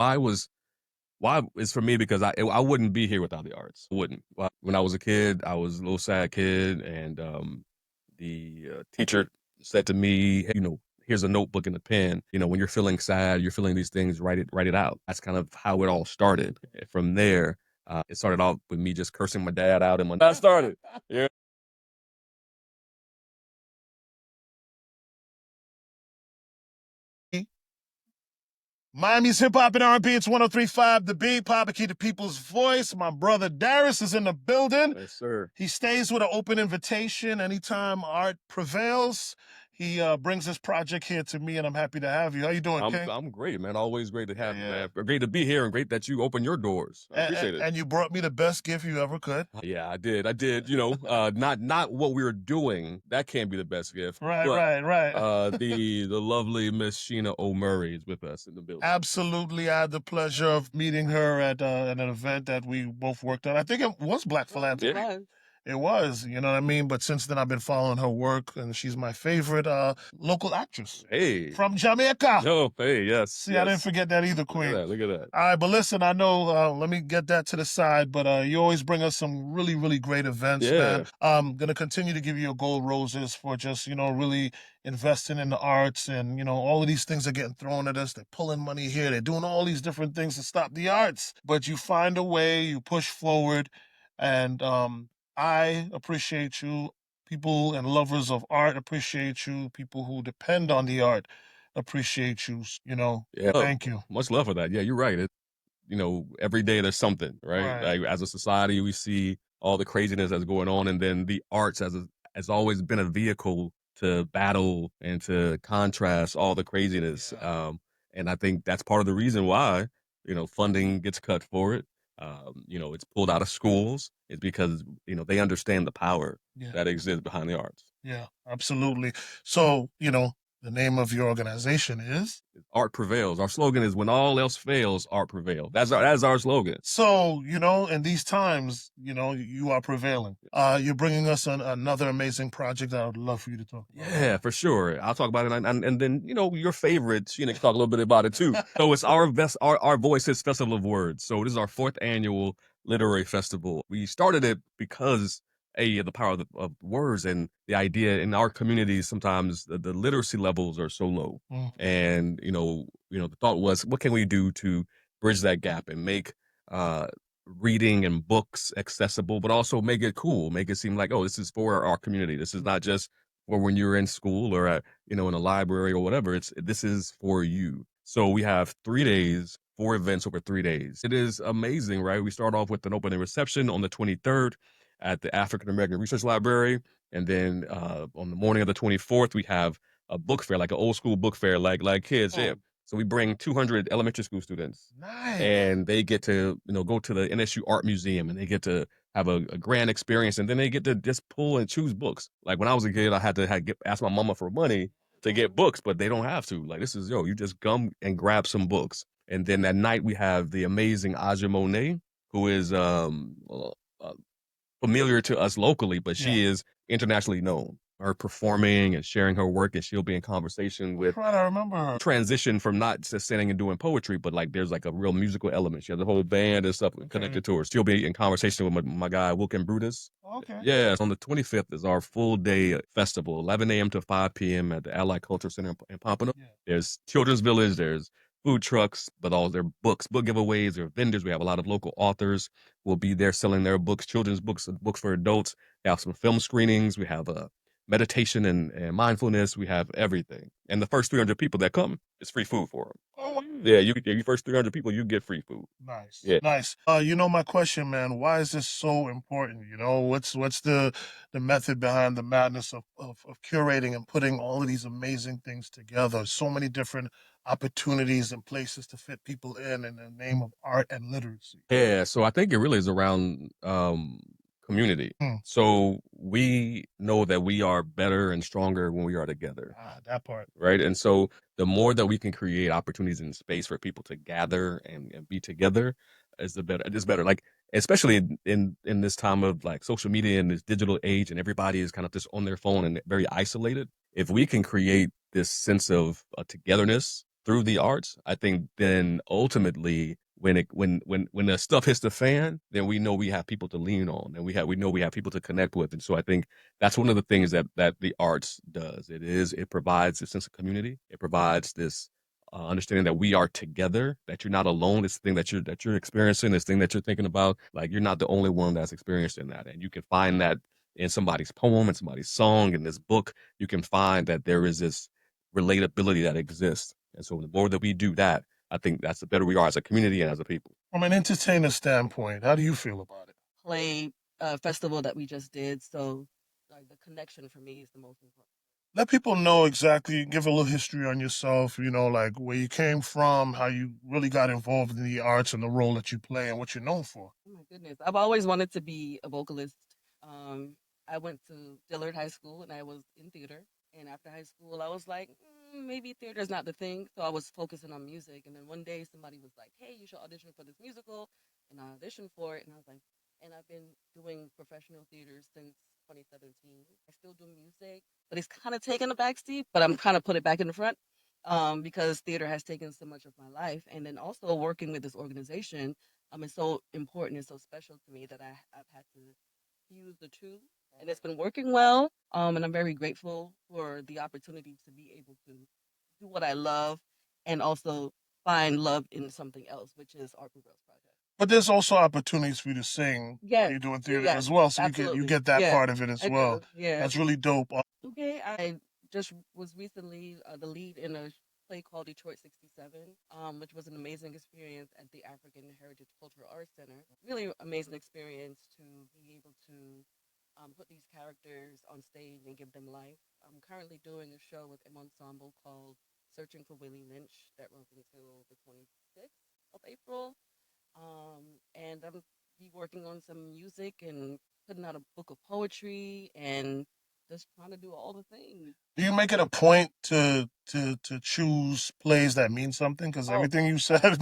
Why was why is for me because I wouldn't be here without the arts. Wouldn't. When I was a kid, I was a little sad kid, and the teacher said to me, hey, here's a notebook and a pen. When you're feeling sad, you're feeling these things, write it out. That's kind of how it all started. From there, it started off with me just cursing my dad out, and that started. Yeah. Miami's hip hop and R&B. It's 103.5 The Beat, Papa Key, the people's voice. My brother Darius is in the building. Yes, sir. He stays with an open invitation anytime art prevails. He brings this project here to me, and I'm happy to have you. How you doing, King? I'm great, man. Always great to have you, Yeah. man. Great to be here, and great that you open your doors. I And, appreciate it. and you brought me the best gift you ever could. Yeah, I did. I did. Not what we were doing. That can't be the best gift. Right, But right. the lovely Miss Sheena O'Murray is with us in the building. Absolutely. I had the pleasure of meeting her at an event that we both worked on. I think it was Black Philanthropy. Yeah. It was, you know what I mean? But since then, I've been following her work, and she's my favorite local actress Hey. from Jamaica. Oh, hey, yes. See, I didn't forget that either, Queen. Look at that. All right, but listen, I know, let me get that to the side, but you always bring us some really, really great events, man. I'm going to continue to give you your gold roses for just, really investing in the arts, and, all of these things are getting thrown at us. They're pulling money here. They're doing all these different things to stop the arts, but you find a way, you push forward, and I appreciate you. People and lovers of art appreciate you. People who depend on the art appreciate you. Yeah. Thank you. Much love for that. Yeah, you're right. Every day there's something, right? Right. Like as a society, we see all the craziness that's going on, and then the arts has always been a vehicle to battle and to contrast all the craziness. Yeah. And I think that's part of the reason why funding gets cut for it. It's pulled out of schools. It's because they understand the power Yeah. that exists behind the arts. Yeah, absolutely. So, the name of your organization is? Art prevails. Our slogan is when all else fails, art prevails. That's our slogan. So, in these times, you are prevailing. You're bringing us another amazing project that I would love for you to talk about. Yeah, for sure. I'll talk about it, and then your favorites. Can talk a little bit about it too. So it's our Voices Festival of Words. So this is our 4th annual literary festival. We started it because the power of words, and the idea in our communities sometimes the literacy levels are so low, and the thought was, what can we do to bridge that gap and make reading and books accessible, but also make it cool, make it seem like, oh, this is for our community. This is not just for when you're in school or at, in a library or whatever. This is for you. So we have 3 days, 4 events over 3 days. It is amazing, right? We start off with an opening reception on the 23rd at the African American Research Library. And then on the morning of the 24th, we have a book fair, like an old school book fair, like kids. Yeah. So we bring 200 elementary school students. Nice. And they get to, go to the NSU Art Museum, and they get to have a grand experience, and then they get to just pull and choose books. Like when I was a kid, I had to ask my mama for money to get books, but they don't have to. Like this is, you just come and grab some books. And then that night we have the amazing Aja Monet, who is familiar to us locally, but she is internationally known. Her performing and sharing her work, and she'll be in conversation with. Right, I remember her. Transition from not just singing and doing poetry, but like there's like a real musical element. She has a whole band and stuff connected to her. She'll be in conversation with my guy Wilkin Brutus. Okay. Yeah, on the 25th is our full day festival, 11 a.m. to 5 p.m. at the Allied Culture Center in Pompano. Yeah. There's Children's Village, there's food trucks, but all their books, book giveaways, there are vendors. We have a lot of local authors who will be there selling their books, children's books, and books for adults. We have some film screenings. We have a meditation and mindfulness. We have everything. And the first 300 people that come, it's free food for them. Oh, yeah, you first 300 people, you get free food. Nice. Yeah. Nice. My question, man, why is this so important? What's the method behind the madness of curating and putting all of these amazing things together? So many different opportunities and places to fit people in the name of art and literacy. Yeah, so I think it really is around community. So we know that we are better and stronger when we are together. That part. Right. And so the more that we can create opportunities in space for people to gather and be together is better. Like, especially in this time of like social media and this digital age, and everybody is kind of just on their phone and very isolated. If we can create this sense of togetherness through the arts, I think then ultimately when the stuff hits the fan, then we know we have people to lean on, and we know we have people to connect with, and so I think that's one of the things that the arts does. It provides a sense of community. It provides this understanding that we are together, that you're not alone. This thing that you're experiencing, this thing that you're thinking about, like you're not the only one that's experiencing that, and you can find that in somebody's poem, in somebody's song, in this book. You can find that there is this relatability that exists, and so the more that we do that, I think that's the better we are as a community and as a people. From an entertainer standpoint, how do you feel about it? Play festival that we just did. So like the connection for me is the most important. Let people know exactly, give a little history on yourself, like where you came from, how you really got involved in the arts and the role that you play and what you're known for. Oh my goodness. I've always wanted to be a vocalist. Um, I went to Dillard High School and I was in theater. And after high school, I was like, maybe theater is not the thing. So I was focusing on music. And then one day somebody was like, hey, you should audition for this musical. And I auditioned for it. And I was like, and I've been doing professional theater since 2017. I still do music, but it's kind of taken a backseat, but I'm kind of put it back in the front because theater has taken so much of my life. And then also working with this organization it's so important and so special to me that I've had to fuse the two. And it's been working well. And I'm very grateful for the opportunity to be able to do what I love and also find love in something else, which is Art for Girls Project. But there's also opportunities for you to sing while Yes, you're doing theater yes, as well, so you absolutely. get that Yeah, part of it as I well. do. Yeah. That's really dope. Okay, I just was recently the lead in a play called Detroit 67, which was an amazing experience at the African Heritage Cultural Arts Center. Really amazing experience to be able to put these characters on stage and give them life. I'm currently doing a show with an ensemble called Searching for Willie Lynch that runs until the 26th of April. And I'm be working on some music and putting out a book of poetry and just trying to do all the things. Do you make it a point to choose plays that mean something? Because Oh, everything you said,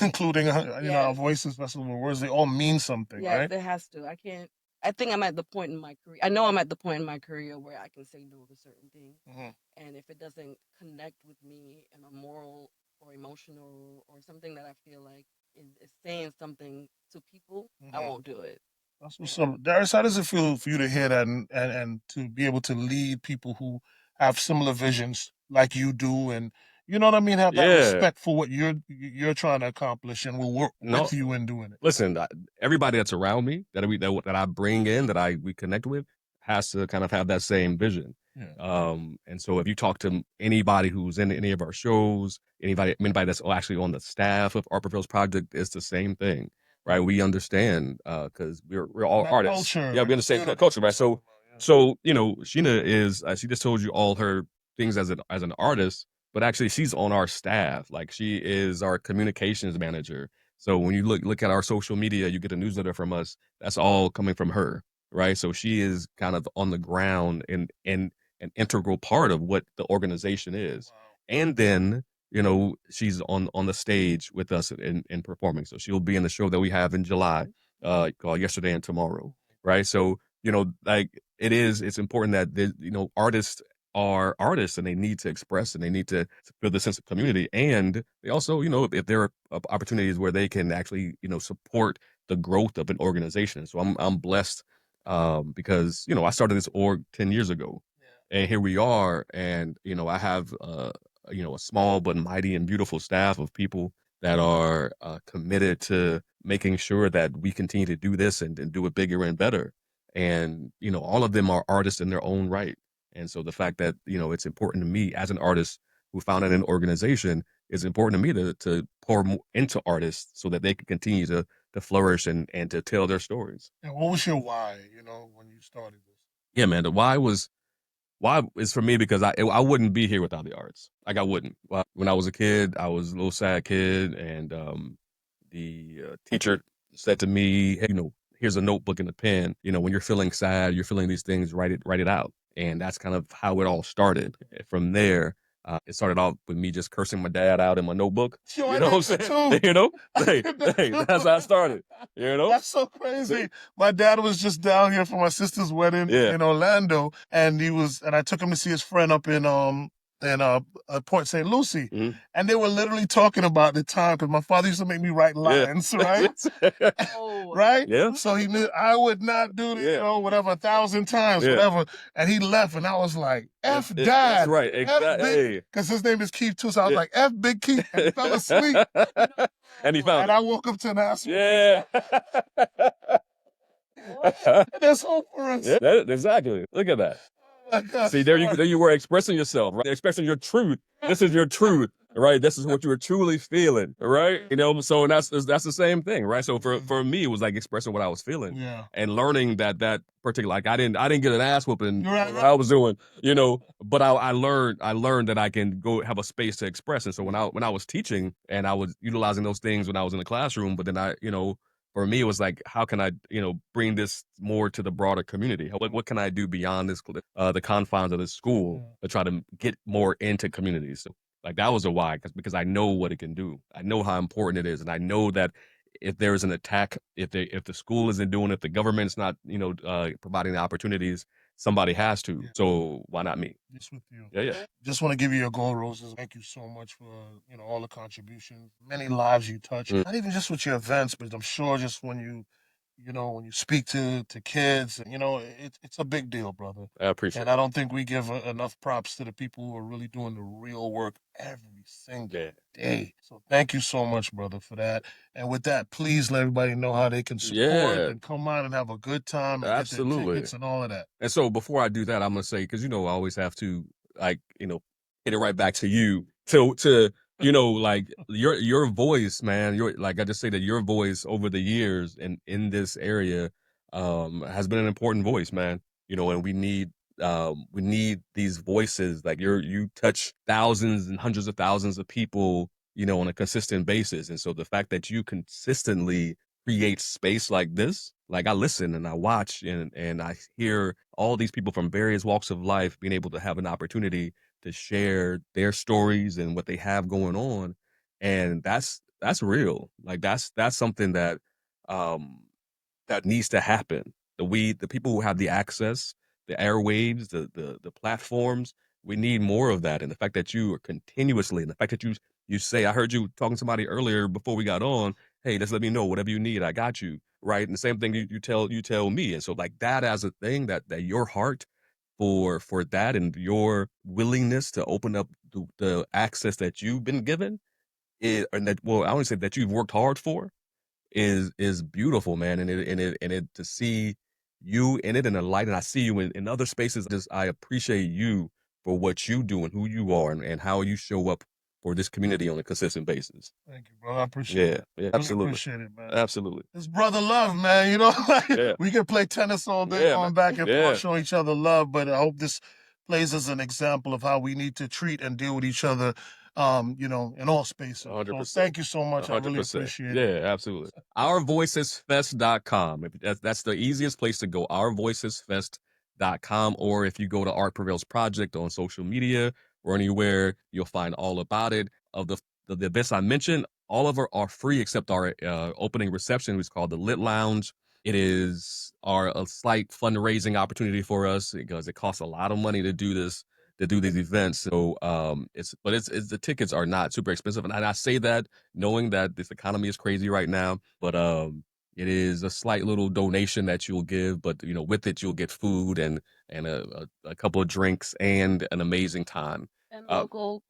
including our yes, Voices Festival of Words, they all mean something, yes, right? it has to. I can't. I think I'm at the point in my career. I know I'm at the point in my career where I can say no to certain things, Hmm. and if it doesn't connect with me in a moral or emotional or something that I feel like is saying something to people, I Hmm. won't do it. That's Yeah. what's up. Darius, how does it feel for you to hear that and to be able to lead people who have similar visions like you do, and you know what I mean, have that Yeah, respect for what you're trying to accomplish and will work no, with you in doing it. listen, everybody that's around me that I bring in we connect with has to kind of have that same vision. Yeah. And so if you talk to anybody who's in any of our shows, anybody that's actually on the staff of Art Prevails Project, it's the same thing, right? We understand because we're all That artists. culture Yeah, and we're in the same community culture, you're right? talking So about, yeah. so Sheena is she just told you all her things as an artist, but actually she's on our staff. Like she is our communications manager, so when you look at our social media, you get a newsletter from us. That's all coming from her, right? So she is kind of on the ground and an integral part of what the organization is. Wow. And then she's on the stage with us in performing. So she'll be in the show that we have in July, called Yesterday and Tomorrow, right? So like it's important that artists are artists and they need to express and they need to feel the sense of community, and they also if there are opportunities where they can actually support the growth of an organization. So I'm blessed because I started this org 10 years ago, and here we are, and I have a small but mighty and beautiful staff of people that are committed to making sure that we continue to do this and do it bigger and better. And all of them are artists in their own right. And so the fact that it's important to me as an artist who founded an organization, it's important to me to pour into artists so that they can continue to flourish and to tell their stories. And what was your why, when you started this? Yeah, man. The why is for me because I wouldn't be here without the arts. Like I wouldn't. When I was a kid, I was a little sad kid, and the teacher said to me, "Hey, here's a notebook and a pen. When you're feeling sad, you're feeling these things, write it out." And that's kind of how it all started. From there, it started off with me just cursing my dad out in my notebook. Yo, You I know what I'm did that saying? too. I Hey, did that hey, too. that's how I started. That's so See? crazy. My dad was just down here for my sister's wedding Yeah. in Orlando, and I took him to see his friend up in in Port St. Lucie, Mhm. and they were literally talking about the time because my father used to make me write lines, right? Oh, Right? Yeah. So he knew I would not do the, Yeah. whatever, 1,000 times, Yeah. whatever. And he left, and I was like, F That's dad, right. F big, Exactly. because his name is Keith too. So I was Yeah. like, F big Keith, and fell asleep. And he found And it. I woke up to an ass. Yeah. And there's hope for us. Yeah, exactly. Look at that. Oh my gosh. See, there you were expressing yourself, right? Expressing your truth. This is your truth, right? This is what you were truly feeling, right? You know, so that's the same thing, right? So for me, it was like expressing what I was feeling, Yeah. and learning that particular, like I didn't get an ass whooping You're right, what I was doing, you know, but I learned that I can go have a space to express. And so when I was teaching and I was utilizing those things when I was in the classroom, but then for me, it was like, how can I, bring this more to the broader community? What can I do beyond the confines of the school to try to get more into communities? So, like that was a why, because I know what it can do. I know how important it is, and I know that if there is an attack, if the school isn't doing it, if the government's not, providing the opportunities, somebody has to. Yeah. So why not me? Just with you. Yeah, yeah. Just want to give you your gold roses. Thank you so much for all the contributions, many lives you touch. Not even just with your events, but I'm sure just when when you speak to kids, it's a big deal, brother. I appreciate And I don't think we give enough props to the people who are really doing the real work every single day. So thank you so much, brother, for that. And with that, please let everybody know how they can support and come out and have a good time and get their tickets and all of that. And so before I do that, I'm gonna say, because I always have to hit it right back to you to like your voice, man. Your like I just say that your voice over the years and in this area has been an important voice, man. And we need these voices. Like you touch thousands and hundreds of thousands of people, on a consistent basis. And so the fact that you consistently create space like this, like I listen and I watch and I hear all these people from various walks of life being able to have an opportunity to share their stories and what they have going on. And that's real. Like that's something that um that needs to happen. The people who have the access, the airwaves, the platforms, we need more of that. And the fact that you are continuously, and the fact that you say, I heard you talking to somebody earlier before we got on, hey, just let me know whatever you need, I got you, right? And the same thing you tell me. And so like that as a thing, that your heart for that and your willingness to open up the access that you've been given, and that, well, I want to say that you've worked hard for, is beautiful, man. And it to see you in it in a light, and I see you in other spaces. I appreciate you for what you do and who you are, and how you show up for this community on a consistent basis. Thank you, bro. I appreciate it. Yeah, Really absolutely. appreciate it, man. Absolutely. It's brother love, man. We can play tennis all day, going back and forth, showing each other love. But I hope this plays as an example of how we need to treat and deal with each other, in all spaces. 100%. So thank you so much. I really appreciate it. Yeah, absolutely. Ourvoicesfest.com. That's the easiest place to go. Ourvoicesfest.com. Or if you go to Art Prevails Project on social media or anywhere, you'll find all about it. Of the events I mentioned, all of are free except our opening reception, which is called the Lit Lounge. It is a slight fundraising opportunity for us because it costs a lot of money to do this, to do these events. So it's the tickets are not super expensive, and I say that knowing that this economy is crazy right now. But it is a slight little donation that you'll give, but with it you'll get food and a couple of drinks and an amazing time. And local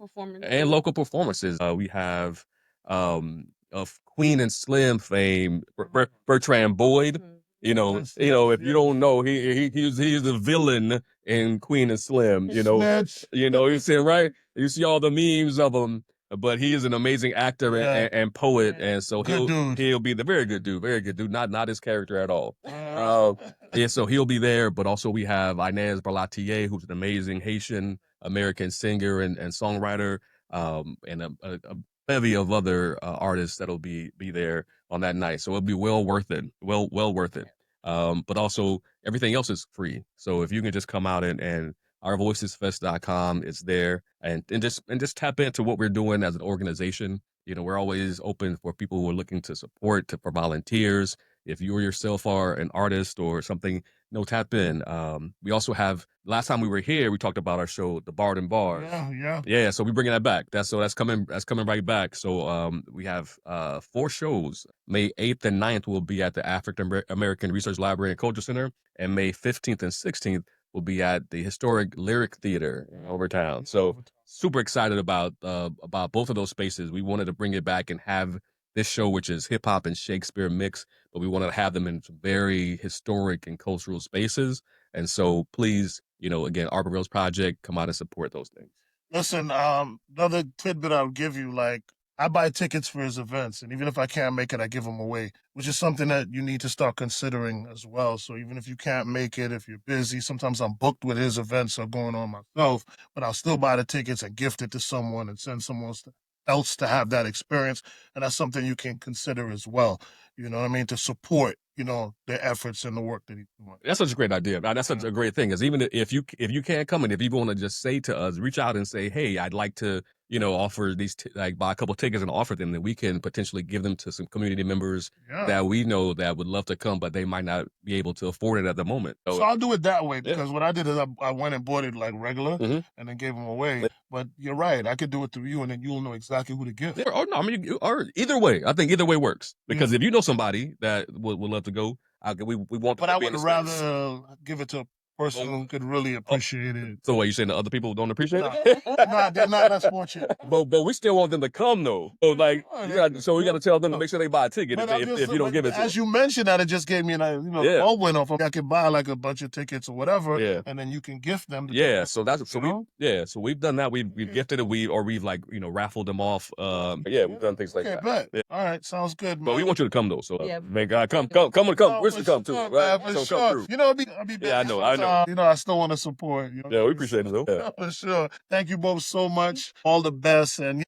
performances. We have of Queen and Slim fame, Bertrand Boyd. If you don't know, he's the villain in Queen and Slim. Snitch. You see, right? You see all the memes of him, but he is an amazing actor and poet, and so he'll be the very good dude, not his character at all. Yeah, so he'll be there, but also we have Inez Barlatier, who's an amazing Haitian American singer and songwriter, and a bevy of other artists that'll be there on that night. So it'll be well worth it. Well worth it. But also everything else is free. So if you can just come out and ourvoicesfest.com is there, and just tap into what we're doing as an organization. We're always open for people who are looking to support, for volunteers. If you yourself are an artist or something tap in. We also have, last time we were here, we talked about our show, The Bard and Bars. Yeah. So we're bringing that back. That's coming right back. So we have 4 shows. May 8th and 9th will be at the African American Research Library and Culture Center, and May 15th and 16th will be at the Historic Lyric Theater in Overtown. So super excited about both of those spaces. We wanted to bring it back and have this show, which is hip hop and Shakespeare mix, but we wanted to have them in very historic and cultural spaces. And so please, again, Arbor Rails Project, come out and support those things. Listen, another tidbit I'll give you, like, I buy tickets for his events, and even if I can't make it, I give them away, which is something that you need to start considering as well. So even if you can't make it, if you're busy, sometimes I'm booked with his events or going on myself, but I'll still buy the tickets and gift it to someone and send someone else to have that experience. And that's something you can consider as well. You know what I mean? To support, their efforts and the work that he's doing. That's such a great idea. That's such a great thing. Is even if you can't come and if you want to just say to us, reach out and say, hey, I'd like to, offer these, buy a couple tickets and offer them, then we can potentially give them to some community members that we know that would love to come, but they might not be able to afford it at the moment. So I'll do it that way, because what I did is I went and bought it like regular and then gave them away. But you're right. I could do it through you, and then you'll know exactly who to give. Yeah, or no, I mean, or either way. I think either way works, because if you know somebody that would love to go, we want. But I would rather give it to a person who could really appreciate it. So what, you saying the other people don't appreciate it? No, they're not as fortunate. But we still want them to come though. So like, we got to tell them to make sure they buy a ticket if you don't give it to them. As you mentioned that, it just gave me bulb went off. I could buy like a bunch of tickets or whatever, and then you can gift them. So we've done that. We've gifted it. We've like raffled them off. We've done things like that. Bet. Yeah. All right, sounds good. Man. But we want you to come though. So man, God, come. We're to come too, right? So come through. I'll be busy. Yeah, I know. I still want to support. Yeah, we appreciate it though. For sure. Thank you both so much. All the best, and